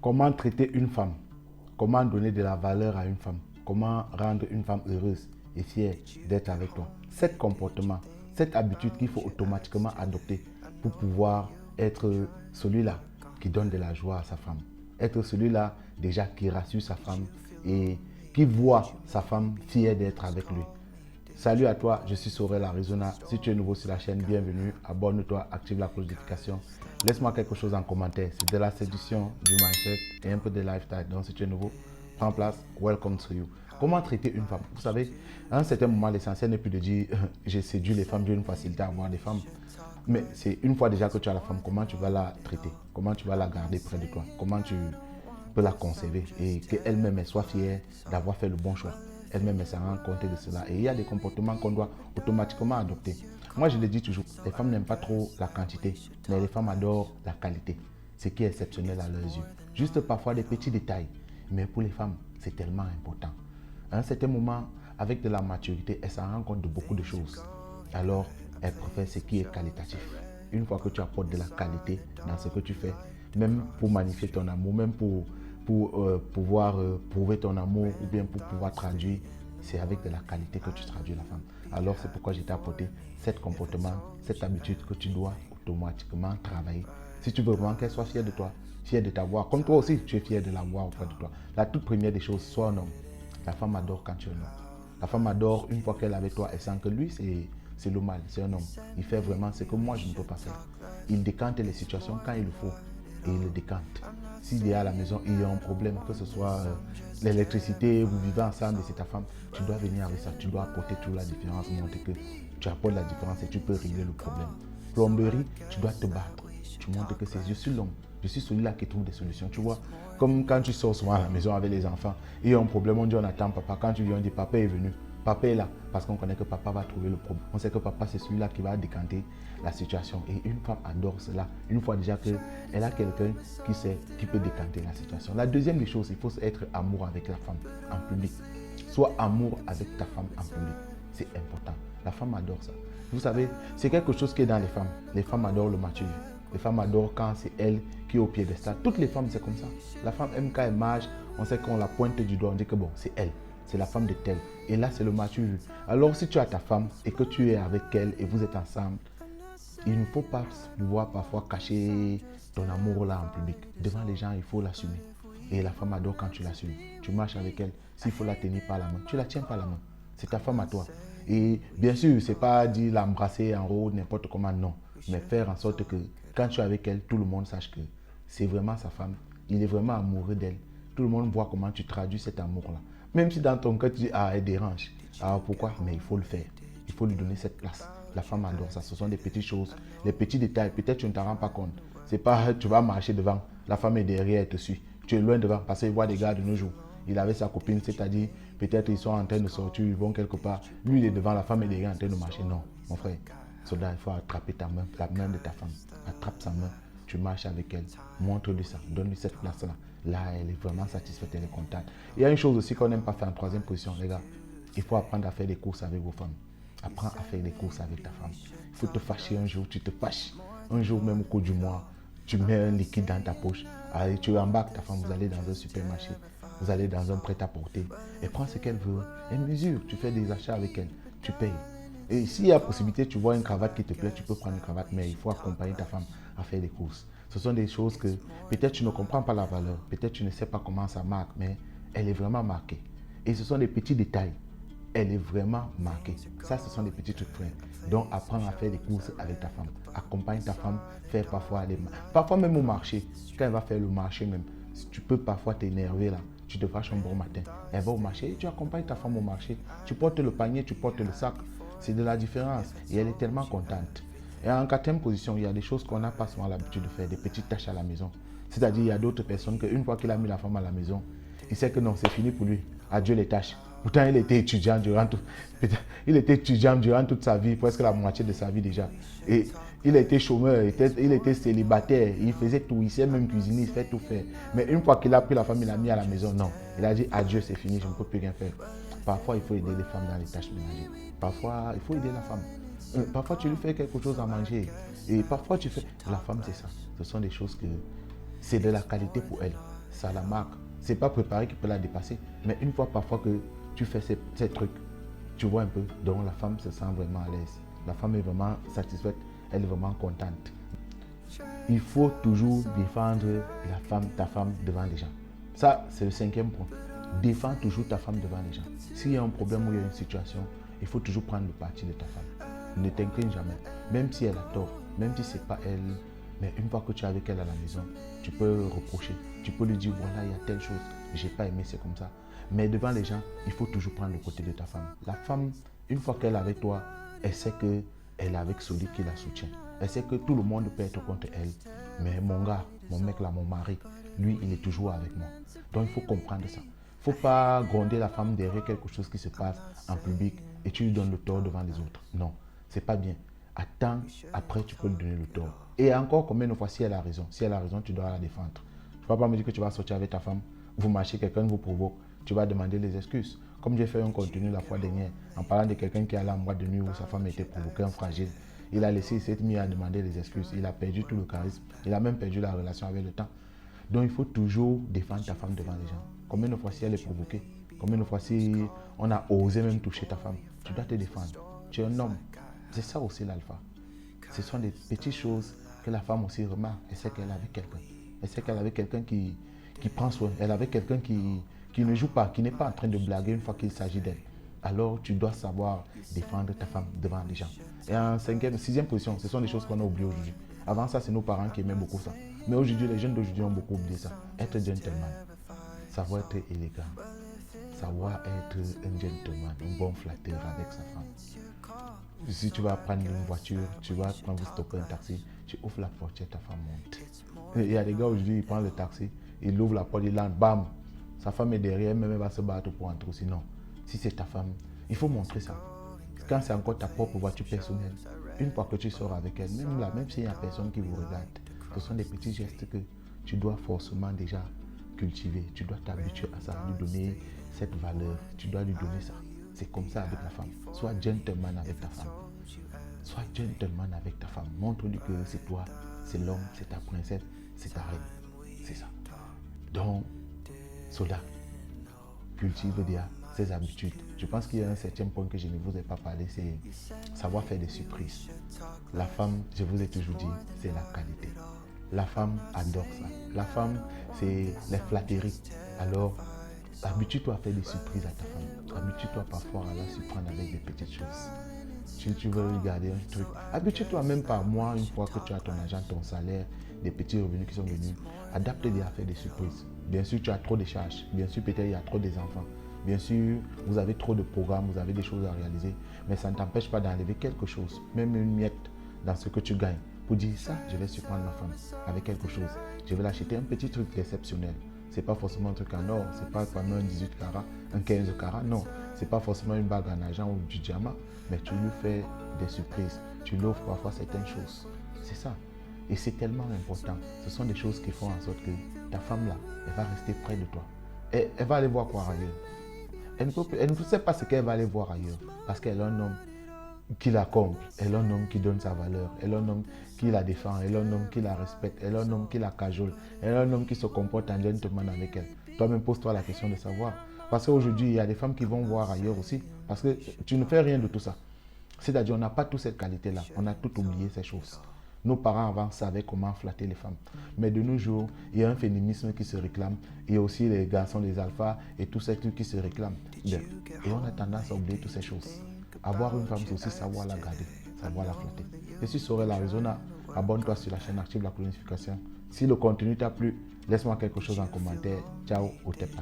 Comment traiter une femme? Comment donner de la valeur à une femme? Comment rendre une femme heureuse et fière d'être avec toi? 7 comportements, 7 habitudes qu'il faut automatiquement adopter pour pouvoir être celui-là qui donne de la joie à sa femme. Être celui-là déjà qui rassure sa femme et qui voit sa femme fière d'être avec lui. Salut à toi, je suis Sorel Arizona. Si tu es nouveau sur la chaîne, bienvenue. Abonne-toi, active la cloche de notification. Laisse-moi quelque chose en commentaire. C'est de la séduction, du mindset et un peu de lifestyle. Donc si tu es nouveau, prends place. Welcome to you. Comment traiter une femme? Vous savez, à un certain moment, l'essentiel n'est plus de dire j'ai séduit les femmes, j'ai une facilité à avoir des femmes. Mais c'est une fois déjà que tu as la femme, comment tu vas la traiter? Comment tu vas la garder près de toi? Comment tu peux la conserver et qu'elle-même soit fière d'avoir fait le bon choix? Elle-même s'en rend compte de cela. Et il y a des comportements qu'on doit automatiquement adopter. Moi, je le dis toujours, les femmes n'aiment pas trop la quantité, mais les femmes adorent la qualité. Ce qui est exceptionnel à leurs yeux. Juste parfois des petits détails. Mais pour les femmes, c'est tellement important. À un certain moment, avec de la maturité, elles s'en rendent compte de beaucoup de choses. Alors, elles préfèrent ce qui est qualitatif. Une fois que tu apportes de la qualité dans ce que tu fais, même pour magnifier ton amour, même pour pouvoir prouver ton amour ou bien pour pouvoir traduire, c'est avec de la qualité que tu traduis la femme. Alors c'est pourquoi j'ai t'ai apporté 7 comportements, cette habitude que tu dois automatiquement travailler. Si tu veux vraiment qu'elle soit fière de toi, fière de t'avoir, comme toi aussi tu es fier de l'avoir auprès de toi. La toute première des choses, sois un homme. La femme adore quand tu es un homme. La femme adore une fois qu'elle est avec toi, elle sent que lui c'est le mal, c'est un homme. Il fait vraiment ce que moi je ne peux pas faire. Il décante les situations quand il le faut et il le décante. S'il est à la maison, il y a un problème, que ce soit l'électricité, vous vivez ensemble et c'est ta femme, tu dois venir avec ça, tu dois apporter toute la différence, montrer que tu apportes la différence et tu peux régler le problème. Plomberie, tu dois te battre, tu montres que c'est je suis l'homme, je suis celui-là qui trouve des solutions, tu vois. Comme quand tu sors souvent à la maison avec les enfants, il y a un problème, on dit on attend papa, quand tu viens on dit papa est venu. Papa est là parce qu'on connaît que papa va trouver le problème. On sait que papa c'est celui-là qui va décanter la situation. Et une femme adore cela. Une fois déjà qu'elle a quelqu'un qui sait, qui peut décanter la situation. La deuxième des choses, il faut être amour avec la femme en public. Sois amour avec ta femme en public. C'est important. La femme adore ça. Vous savez, c'est quelque chose qui est dans les femmes. Les femmes adorent le macho. Les femmes adorent quand c'est elle qui est au piédestal. Toutes les femmes, c'est comme ça. La femme aime quand elle marche, on sait qu'on la pointe du doigt, on dit que bon, c'est elle. C'est la femme de tel. Et là, c'est le macho vu. Alors, si tu as ta femme et que tu es avec elle et vous êtes ensemble, il ne faut pas pouvoir parfois cacher ton amour là en public. Devant les gens, il faut l'assumer. Et la femme adore quand tu l'assumes. Tu marches avec elle. S'il faut la tenir par la main, tu la tiens par la main. C'est ta femme à toi. Et bien sûr, c'est pas dire l'embrasser en haut, n'importe comment, non. Mais faire en sorte que quand tu es avec elle, tout le monde sache que c'est vraiment sa femme. Il est vraiment amoureux d'elle. Tout le monde voit comment tu traduis cet amour-là. Même si dans ton cœur, tu dis, ah, elle dérange. Ah, pourquoi? Mais il faut le faire. Il faut lui donner cette place. La femme adore ça. Ce sont des petites choses, des petits détails. Peut-être tu ne t'en rends pas compte. C'est pas, tu vas marcher devant, la femme est derrière, elle te suit. Tu es loin devant parce qu'il voit des gars de nos jours. Il avait sa copine, c'est-à-dire, peut-être ils sont en train de sortir, ils vont quelque part. Lui, il est devant, la femme est derrière en train de marcher. Non, mon frère. Soldat, il faut attraper ta main, la main de ta femme. Attrape sa main, tu marches avec elle. Montre-lui ça, donne-lui cette place-là. Là, elle est vraiment satisfaite, elle est contente. Il y a une chose aussi qu'on n'aime pas faire en troisième position, les gars. Il faut apprendre à faire des courses avec vos femmes. Apprends à faire des courses avec ta femme. Il faut te fâcher un jour, tu te fâches. Un jour même au cours du mois, tu mets un liquide dans ta poche. Allez, tu embarques ta femme, vous allez dans un supermarché. Vous allez dans un prêt-à-porter. Elle prend ce qu'elle veut. Elle mesure, tu fais des achats avec elle. Tu payes. Et s'il y a possibilité, tu vois une cravate qui te plaît, tu peux prendre une cravate. Mais il faut accompagner ta femme à faire des courses. Ce sont des choses que peut-être tu ne comprends pas la valeur. Peut-être tu ne sais pas comment ça marque. Mais elle est vraiment marquée. Et ce sont des petits détails. Elle est vraiment marquée. Ça, ce sont des petits trucs frères. Donc, apprends à faire des courses avec ta femme. Accompagne ta femme, faire parfois parfois même au marché. Quand elle va faire le marché même, tu peux parfois t'énerver là. Tu te fâches un bon matin. Elle va au marché et tu accompagnes ta femme au marché. Tu portes le panier, tu portes le sac. C'est de la différence. Et elle est tellement contente. Et en quatrième position, il y a des choses qu'on n'a pas souvent l'habitude de faire, des petites tâches à la maison. C'est-à-dire, il y a d'autres personnes qu'une fois qu'il a mis la femme à la maison, il sait que non, c'est fini pour lui. Adieu les tâches. Pourtant, il était étudiant durant toute sa vie, presque la moitié de sa vie déjà. Et il était chômeur, il était célibataire, il faisait tout, il sait même cuisiner, il fait tout faire. Mais une fois qu'il a pris la femme, il l'a mis à la maison, non. Il a dit adieu, c'est fini, je ne peux plus rien faire. Parfois, il faut aider les femmes dans les tâches ménagères. Parfois, il faut aider la femme. Parfois, tu lui fais quelque chose à manger. Et parfois, tu fais... La femme, c'est ça. Ce sont des choses que... C'est de la qualité pour elle. ça la marque. C'est pas préparé qui peut la dépasser. Mais une fois parfois que tu fais ces trucs, tu vois un peu, donc la femme se sent vraiment à l'aise. La femme est vraiment satisfaite, elle est vraiment contente. Il faut toujours défendre ta femme devant les gens. Ça, c'est le 5e point. Défends toujours ta femme devant les gens. S'il y a un problème ou il y a une situation, il faut toujours prendre le parti de ta femme. Ne t'incline jamais. Même si elle a tort, même si ce n'est pas elle, mais une fois que tu es avec elle à la maison, tu peux reprocher. Tu peux lui dire, voilà, il y a telle chose, je n'ai pas aimé, c'est comme ça. Mais devant les gens, il faut toujours prendre le côté de ta femme. La femme, une fois qu'elle est avec toi, elle sait qu'elle est avec celui qui la soutient. Elle sait que tout le monde peut être contre elle. Mais mon gars, mon mec là, mon mari, lui, il est toujours avec moi. Donc, il faut comprendre ça. Il ne faut pas gronder la femme derrière quelque chose qui se passe en public et tu lui donnes le tort devant les autres. Non, c'est pas bien. Attends, après, tu peux lui donner le tort. Et encore, combien de fois, si elle a raison, tu dois la défendre. Tu ne vas pas me dire que tu vas sortir avec ta femme, vous marchez, quelqu'un vous provoque, tu vas demander les excuses. Comme j'ai fait un contenu la fois dernière, en parlant de quelqu'un qui allait en boîte de nuit où sa femme était provoquée, un fragile. Il a laissé, il s'est mis à demander les excuses. Il a perdu tout le charisme. Il a même perdu la relation avec le temps. Donc, il faut toujours défendre ta femme devant les gens. Combien de fois si elle est provoquée, combien de fois si on a osé même toucher ta femme, tu dois te défendre. Tu es un homme. C'est ça aussi l'alpha. Ce sont des petites choses que la femme aussi remarque. Elle sait qu'elle est avec quelqu'un. Elle sait qu'elle est avec quelqu'un qui prend soin. Elle est avec quelqu'un qui ne joue pas, qui n'est pas en train de blaguer une fois qu'il s'agit d'elle. Alors, tu dois savoir défendre ta femme devant les gens. Et en 6e position, ce sont des choses qu'on a oubliées aujourd'hui. Avant ça, c'est nos parents qui aimaient beaucoup ça. Mais aujourd'hui, les jeunes d'aujourd'hui ont beaucoup oublié ça. Être gentleman, savoir être élégant, savoir être un gentleman, un bon flatteur avec sa femme. Si tu vas prendre une voiture, tu vas prendre stopper un taxi, tu ouvres la porte et ta femme monte. Il y a des gars aujourd'hui, ils prennent le taxi, ils ouvrent la porte, ils lancent, bam, sa femme est derrière, même elle va se battre pour entrer. Sinon, si c'est ta femme, il faut montrer ça. Quand c'est encore ta propre voiture personnelle, une fois que tu sors avec elle, même là, même s'il n'y a personne qui vous regarde, ce sont des petits gestes que tu dois forcément déjà cultiver. Tu dois t'habituer à ça, lui donner cette valeur. Tu dois lui donner ça. C'est comme ça avec la femme. Sois gentleman avec ta femme. Sois gentleman avec ta femme. Montre-lui que c'est toi, c'est l'homme, c'est ta princesse, c'est ta reine. C'est ça. Donc, cela, cultive déjà ces habitudes. Je pense qu'il y a un 7e point que je ne vous ai pas parlé, c'est savoir faire des surprises. La femme, je vous ai toujours dit, c'est la qualité. La femme adore ça. La femme, c'est les flatteries. Alors, habitue-toi à faire des surprises à ta femme. Habitue-toi parfois à la surprendre avec des petites choses. Si tu veux regarder un truc, habitue-toi même par mois, une fois que tu as ton argent, ton salaire, des petits revenus qui sont venus, adapte-les à faire des surprises. Bien sûr, tu as trop de charges. Bien sûr, peut-être il y a trop des enfants. Bien sûr, vous avez trop de programmes, vous avez des choses à réaliser. Mais ça ne t'empêche pas d'enlever quelque chose, même une miette dans ce que tu gagnes. Pour dire ça, je vais surprendre ma femme avec quelque chose. Je vais l'acheter un petit truc exceptionnel. Ce n'est pas forcément un truc en or, ce n'est pas comme un 18 carats, un 15 carats, non. Ce n'est pas forcément une bague en argent ou du diamant, mais tu lui fais des surprises. Tu lui offres parfois certaines choses. C'est ça. Et c'est tellement important. Ce sont des choses qui font en sorte que ta femme là, elle va rester près de toi. Et elle va aller voir quoi ailleurs. Elle ne sait pas ce qu'elle va aller voir ailleurs parce qu'elle est un homme qui la comble, elle est un homme qui donne sa valeur, elle est un homme qui la défend, elle est un homme qui la respecte, elle est un homme qui la cajole, elle est un homme qui se comporte en gentleman avec elle. Toi-même, pose-toi la question de savoir. Parce qu'aujourd'hui, il y a des femmes qui vont voir ailleurs aussi parce que tu ne fais rien de tout ça. C'est-à-dire, on n'a pas toute cette qualité-là, on a tout oublié ces choses. Nos parents avant savaient comment flatter les femmes. Mais de nos jours, il y a un féminisme qui se réclame. Il y a aussi les garçons, les alphas et tous ces trucs qui se réclament. Et on a tendance à oublier toutes ces choses. Avoir une femme, c'est aussi savoir la garder, savoir la flatter. Et si tu aurais l'Arizona, abonne-toi sur la chaîne, active la notification. Si le contenu t'a plu, laisse-moi quelque chose en commentaire. Ciao, au tep.